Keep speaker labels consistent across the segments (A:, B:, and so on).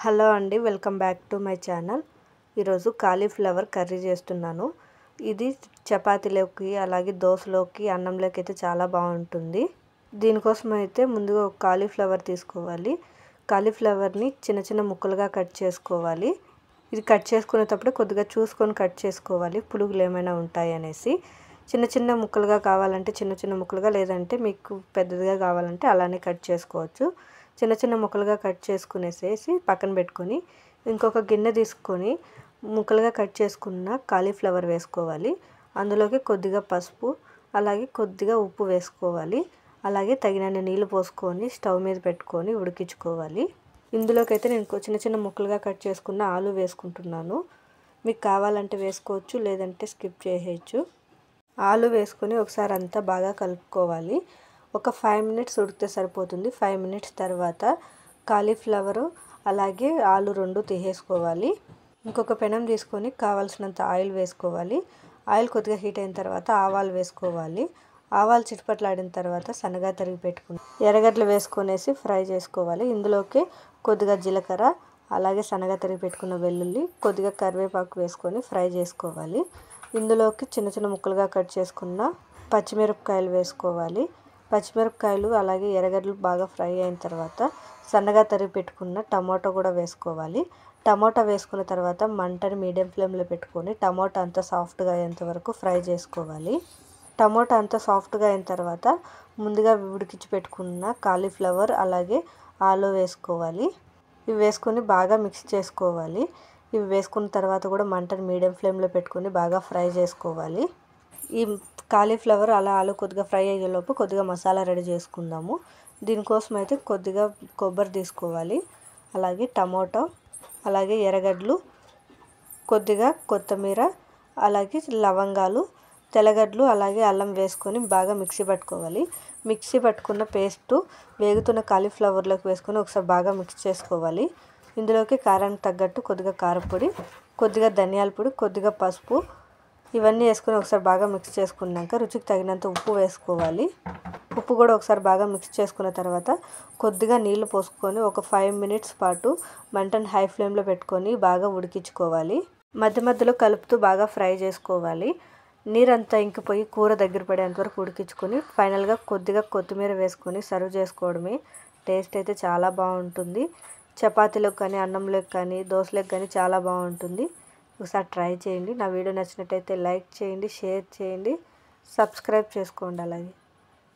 A: Hello అండి, welcome back to my channel. ఈరోజు cauliflower curry చేస్తున్నాను. ఇది చపాతీలోకి అలాగే దోశలోకి అన్నంలోకి అయితే చాలా బాగుంటుంది. దీనికోసం అయితే ముందుగా ఒక కాలీఫ్లవర్ తీసుకోవాలి. కాలీఫ్లవర్ని చిన్న చిన్న ముక్కలుగా కట్ చేసుకోవాలి. ఇది కట్ చేసుకునేటప్పుడు కొద్దిగా చూసుకొని కట్ చేసుకోవాలి, పురుగులు ఏమైనా ఉంటాయి అనేసి. చిన్న చిన్న ముక్కలుగా కావాలంటే చిన్న చిన్న ముక్కలుగా, లేదంటే మీకు పెద్దదిగా కావాలంటే అలానే కట్ చేసుకోవచ్చు. చిన్న చిన్న ముక్కలుగా కట్ చేసుకునేసేసి పక్కన పెట్టుకొని ఇంకొక గిన్నె తీసుకొని ముక్కలుగా కట్ చేసుకున్న కాలీఫ్లవర్ వేసుకోవాలి. అందులోకి కొద్దిగా పసుపు అలాగే కొద్దిగా ఉప్పు వేసుకోవాలి. అలాగే తగినన్ని నీళ్లు పోసుకొని స్టవ్ మీద పెట్టుకొని ఉడికించుకోవాలి. ఇందులోకి అయితే నేను చిన్న చిన్న ముక్కలుగా కట్ చేసుకున్న ఆలు వేసుకుంటున్నాను. మీకు కావాలంటే వేసుకోవచ్చు, లేదంటే స్కిప్ చేయొచ్చు. ఆలు వేసుకొని ఒకసారి అంతా బాగా కలుపుకోవాలి. ఒక 5 మినిట్స్ ఉడికితే సరిపోతుంది. 5 మినిట్స్ తర్వాత కాలీఫ్లవరు అలాగే ఆలు రెండు తీసేసుకోవాలి. ఇంకొక పెనం తీసుకొని కావాల్సినంత ఆయిల్ వేసుకోవాలి. ఆయిల్ కొద్దిగా హీట్ అయిన తర్వాత ఆవాలు వేసుకోవాలి. ఆవాలు చిటపట్లాడిన తర్వాత సన్నగా తరిగి పెట్టుకుని ఎర్రగడ్డలు వేసుకొనేసి ఫ్రై చేసుకోవాలి. ఇందులోకి కొద్దిగా జీలకర్ర అలాగే సన్నగా తరిగి పెట్టుకున్న వెల్లుల్లి, కొద్దిగా కరివేపాకు వేసుకొని ఫ్రై చేసుకోవాలి. ఇందులోకి చిన్న చిన్న ముక్కలుగా కట్ చేసుకున్న పచ్చిమిరపకాయలు వేసుకోవాలి. పచ్చిమిరపకాయలు అలాగే ఎర్రగడ్డలు బాగా ఫ్రై అయిన తర్వాత సన్నగా తరిగి పెట్టుకున్న టమాటో కూడా వేసుకోవాలి. టమాటా వేసుకున్న తర్వాత మంటని మీడియం ఫ్లేమ్లో పెట్టుకొని టమాటా అంతా సాఫ్ట్గా అయ్యేంత వరకు ఫ్రై చేసుకోవాలి. టమాటా అంతా సాఫ్ట్గా అయిన తర్వాత ముందుగా ఉడికించి పెట్టుకున్న కాలీఫ్లవర్ అలాగే ఆలు వేసుకోవాలి. ఇవి వేసుకొని బాగా మిక్స్ చేసుకోవాలి. ఇవి వేసుకున్న తర్వాత కూడా మంటని మీడియం ఫ్లేమ్లో పెట్టుకొని బాగా ఫ్రై చేసుకోవాలి. ఈ కాలీఫ్లవర్ అలా ఆలు కొద్దిగా ఫ్రై అయ్యేలోపు కొద్దిగా మసాలా రెడీ చేసుకుందాము. దీనికోసం అయితే కొద్దిగా కొబ్బరి తీసుకోవాలి, అలాగే టమాటో అలాగే ఎర్రగడ్డలు, కొద్దిగా కొత్తిమీర అలాగే లవంగాలు, తెల్లగడ్డలు అలాగే అల్లం వేసుకొని బాగా మిక్సీ పట్టుకోవాలి. మిక్సీ పట్టుకున్న పేస్టు వేగుతున్న కాలీఫ్లవర్లోకి వేసుకొని ఒకసారి బాగా మిక్స్ చేసుకోవాలి. ఇందులోకి కారానికి తగ్గట్టు కొద్దిగా కారపొడి, కొద్దిగా ధనియాల పొడి, కొద్దిగా పసుపు ఇవన్నీ వేసుకొని ఒకసారి బాగా మిక్స్ చేసుకున్నాక రుచికి తగినంత ఉప్పు వేసుకోవాలి. ఉప్పు కూడా ఒకసారి బాగా మిక్స్ చేసుకున్న తర్వాత కొద్దిగా నీళ్లు పోసుకొని ఒక 5 మినిట్స్ పాటు మంటను హై ఫ్లేమ్లో పెట్టుకొని బాగా ఉడికించుకోవాలి. మధ్య మధ్యలో కలుపుతూ బాగా ఫ్రై చేసుకోవాలి. నీరంతా ఇంకిపోయి కూర దగ్గర పడేంత వరకు ఉడికించుకొని ఫైనల్గా కొద్దిగా కొత్తిమీర వేసుకొని సర్వ్ చేసుకోవడమే. టేస్ట్ అయితే చాలా బాగుంటుంది. చపాతీలోకి కానీ, అన్నంలోకి కానీ, దోశలోకి కానీ చాలా బాగుంటుంది. ఒకసారి ట్రై చేయండి. నా వీడియో నచ్చినట్టయితే లైక్ చేయండి, షేర్ చేయండి, సబ్స్క్రైబ్ చేసుకోండి. అలాగే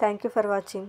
A: థ్యాంక్ యూ ఫర్ వాచింగ్.